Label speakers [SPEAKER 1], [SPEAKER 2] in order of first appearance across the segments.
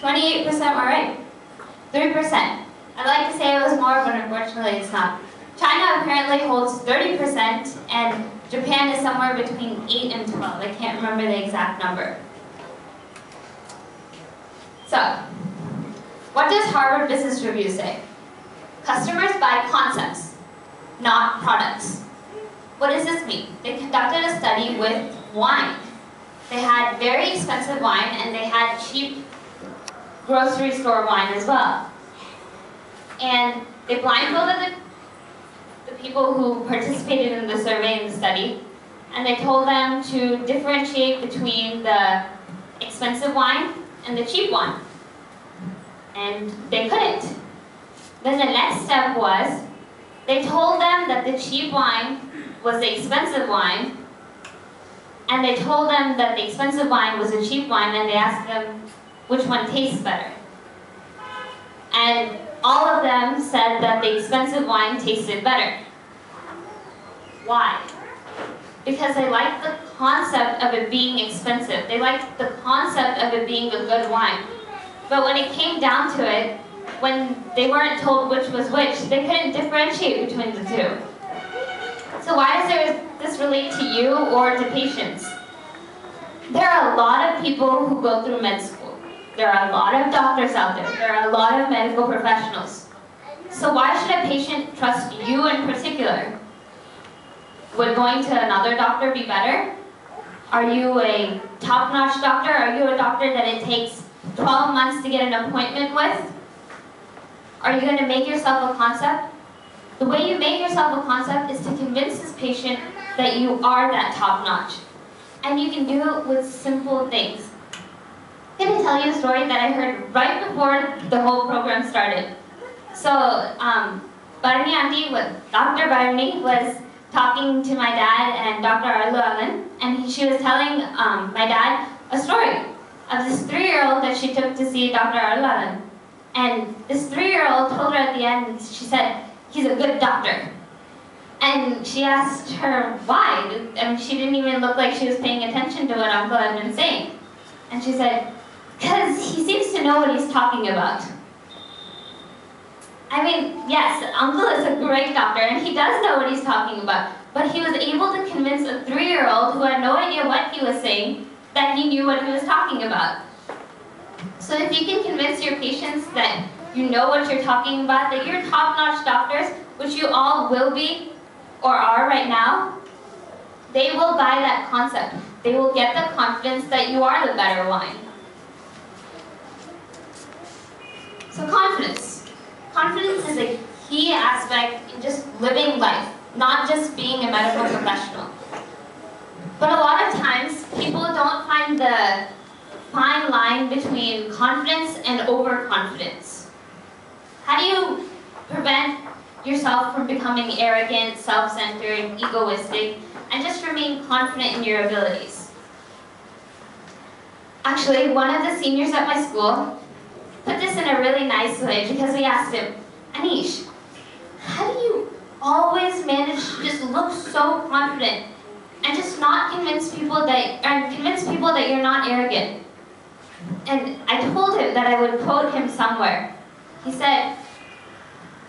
[SPEAKER 1] 28% were right. 3%. I'd like to say it was more, but unfortunately it's not. China apparently holds 30%, and Japan is somewhere between 8 and 12. I can't remember the exact number. So, what does Harvard Business Review say? Customers buy concepts, not products. What does this mean? They conducted a study with wine. They had very expensive wine, and they had cheap grocery store wine as well. And they blindfolded the people who participated in the survey and the study, and they told them to differentiate between the expensive wine and the cheap one. And they couldn't. Then the next step was, they told them that the cheap wine was the expensive wine, and they told them that the expensive wine was a cheap wine, and they asked them which one tastes better. And all of them said that the expensive wine tasted better. Why? Because they liked the concept of it being expensive. They liked the concept of it being a good wine. But when it came down to it, when they weren't told which was which, they couldn't differentiate between the two. So why does this relate to you or to patients? There are a lot of people who go through med school. There are a lot of doctors out there. There are a lot of medical professionals. So why should a patient trust you in particular? Would going to another doctor be better? Are you a top-notch doctor? Are you a doctor that it takes 12 months to get an appointment with? Are you going to make yourself a concept? The way you make yourself a concept is to convince this patient that you are that top-notch. And you can do it with simple things. I'm going to tell you a story that I heard right before the whole program started. So, Barani auntie, Dr. Barani was talking to my dad and Dr. Arlu, and she was telling my dad a story of this 3-year-old that she took to see Dr. Arlu. And this 3-year-old told her at the end, she said, "He's a good doctor." And she asked her why. I mean, she didn't even look like she was paying attention to what Uncle had been saying. And she said, "Because he seems to know what he's talking about." I mean, yes, Uncle is a great doctor, and he does know what he's talking about. But he was able to convince a 3-year-old who had no idea what he was saying that he knew what he was talking about. So if you can convince your patients that you know what you're talking about, that you're top-notch doctors, which you all will be or are right now, they will buy that concept. They will get the confidence that you are the better wine. So confidence. Confidence is a key aspect in just living life, not just being a medical professional. But a lot of times, people don't find the fine line between confidence and overconfidence. How do you prevent yourself from becoming arrogant, self-centered, egoistic, and just remain confident in your abilities? Actually, one of the seniors at my school put this in a really nice way, because we asked him, "Anish, how do you always manage to just look so confident and just not convince people that you're not arrogant?" And I told him that I would quote him somewhere. He said,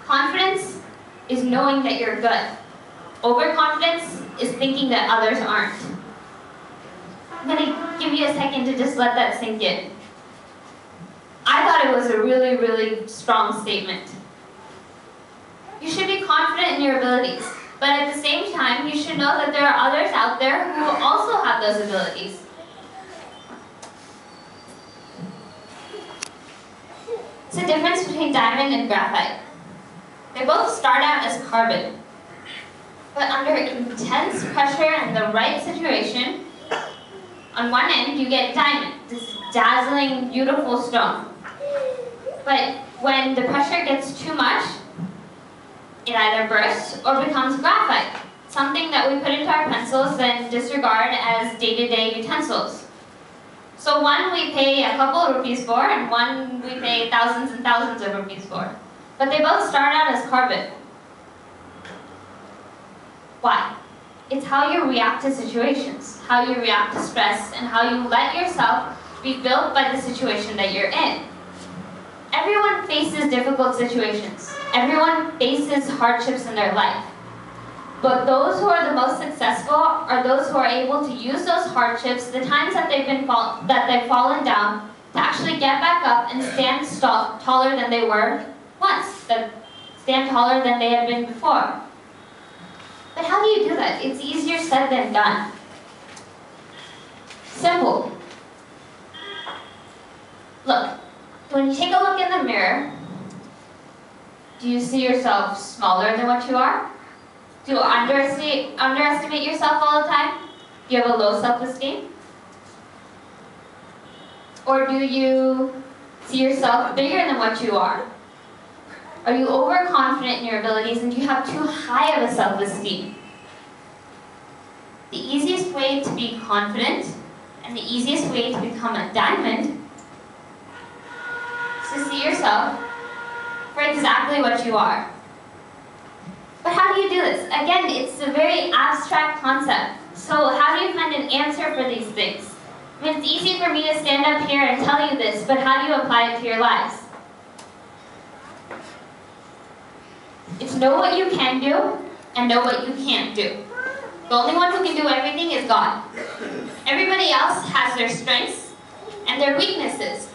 [SPEAKER 1] "Confidence is knowing that you're good. Overconfidence is thinking that others aren't." I'm going to give you a second to just let that sink in. I thought it was a really, really strong statement. You should be confident in your abilities, but at the same time, you should know that there are others out there who also have those abilities. It's the difference between diamond and graphite. They both start out as carbon, but under intense pressure and the right situation, on one end you get diamond, this dazzling, beautiful stone. But when the pressure gets too much, it either bursts or becomes graphite, something that we put into our pencils and disregard as day-to-day utensils. So one we pay a couple of rupees for, and one we pay thousands and thousands of rupees for. But they both start out as carbon. Why? It's how you react to situations, how you react to stress, and how you let yourself be built by the situation that you're in. Everyone faces difficult situations. Everyone faces hardships in their life. But those who are the most successful are those who are able to use those hardships, the times that they've fallen down, to actually get back up and stand taller than they were once, stand taller than they had been before. But how do you do that? It's easier said than done. Simple. Look, when you take a look in the mirror, do you see yourself smaller than what you are? Do you underestimate yourself all the time? Do you have a low self-esteem? Or do you see yourself bigger than what you are? Are you overconfident in your abilities and do you have too high of a self-esteem? The easiest way to be confident and the easiest way to become a diamond is to see yourself for exactly what you are. But how do you do this? Again, it's a very abstract concept. So how do you find an answer for these things? I mean, it's easy for me to stand up here and tell you this, but how do you apply it to your lives? It's know what you can do and know what you can't do. The only one who can do everything is God. Everybody else has their strengths and their weaknesses.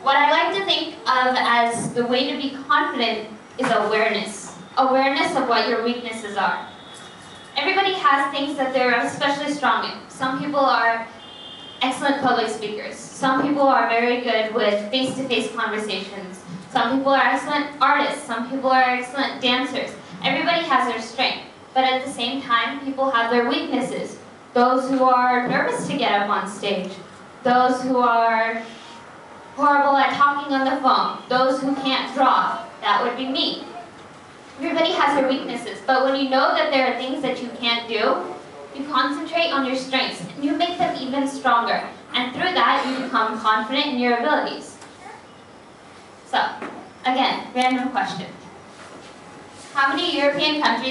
[SPEAKER 1] What I like to think of as the way to be confident is awareness. Awareness of what your weaknesses are. Everybody has things that they're especially strong in. Some people are excellent public speakers. Some people are very good with face-to-face conversations. Some people are excellent artists. Some people are excellent dancers. Everybody has their strength. But at the same time, people have their weaknesses. Those who are nervous to get up on stage. Those who are horrible at talking on the phone. Those who can't draw. That would be me. Everybody has their weaknesses, but when you know that there are things that you can't do, you concentrate on your strengths, and you make them even stronger. And through that, you become confident in your abilities. So, again, random question. How many European countries